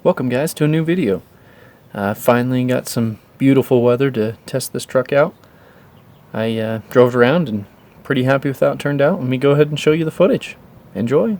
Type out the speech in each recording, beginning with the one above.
Welcome guys to a new video. Finally got some beautiful weather to test this truck out. I drove around and pretty happy with how it turned out. Let me go ahead and show you the footage. Enjoy!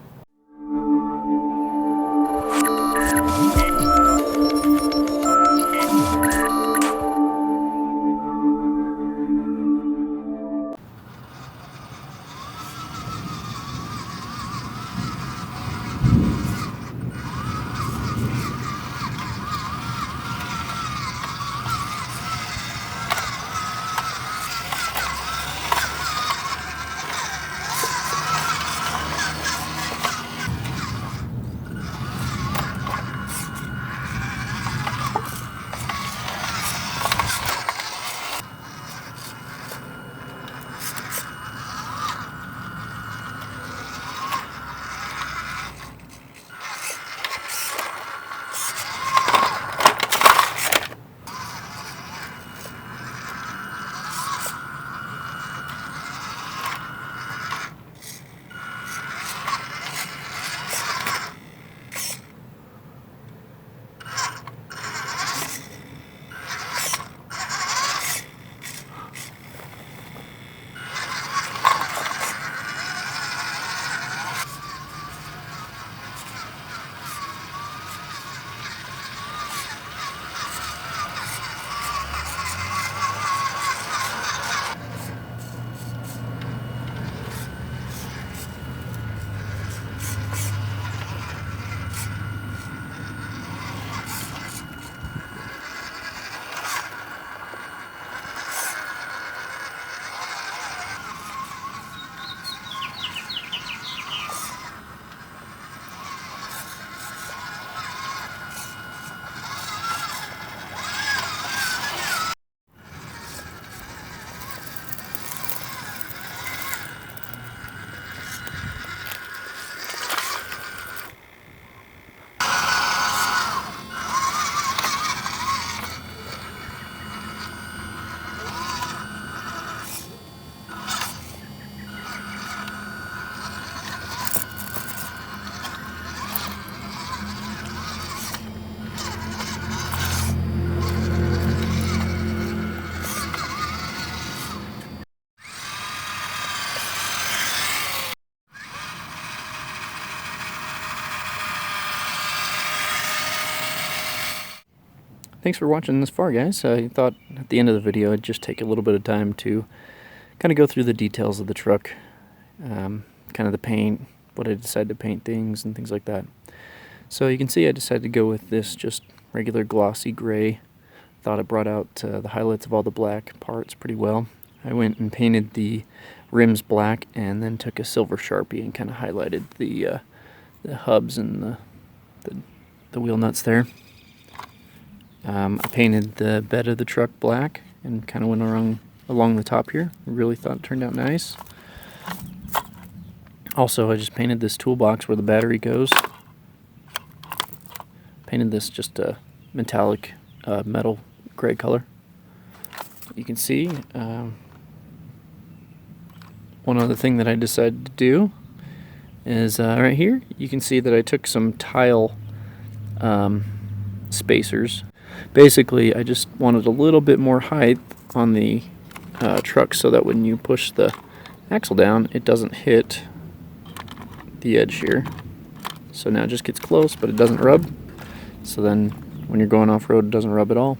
Thanks for watching this far, guys. I thought at the end of the video I'd just take a little bit of time to kind of go through the details of the truck, kind of the paint, what I decided to paint things and things like that. So you can see I decided to go with this just regular glossy gray. Thought it brought out the highlights of all the black parts pretty well. I went and painted the rims black and then took a silver Sharpie and kind of highlighted the hubs and the wheel nuts there. I painted the bed of the truck black and kind of went along the top here. Really thought it turned out nice. Also, I just painted this toolbox where the battery goes. Painted this just a metallic metal gray color. You can see one other thing that I decided to do is right here. You can see that I took some tile spacers. Basically, I just wanted a little bit more height on the truck so that when you push the axle down, it doesn't hit the edge here. So now it just gets close, but it doesn't rub. So then when you're going off-road, it doesn't rub at all.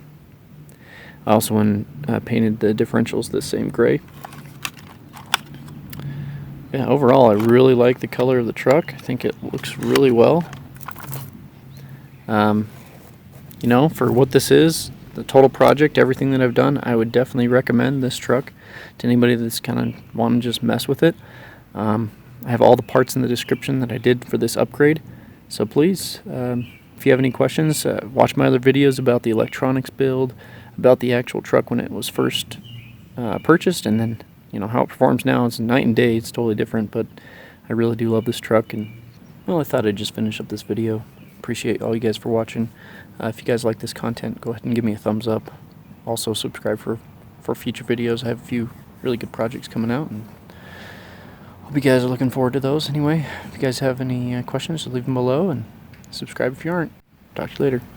I also painted the differentials the same gray. Yeah, overall, I really like the color of the truck. I think it looks really well. You know, for what this is, the total project, everything that I've done, I would definitely recommend this truck to anybody that's kind of want to just mess with it. I have all the parts in the description that I did for this upgrade. So please, if you have any questions, watch my other videos about the electronics build, about the actual truck when it was first purchased, and then, you know, how it performs now. It's night and day. It's totally different, but I really do love this truck. And, well, I thought I'd just finish up this video. Appreciate all you guys for watching. If you guys like this content, go ahead and give me a thumbs up. Also subscribe for future videos. I have a few really good projects coming out, and hope you guys are looking forward to those. Anyway, if you guys have any questions, leave them below, and subscribe if you aren't. Talk to you later.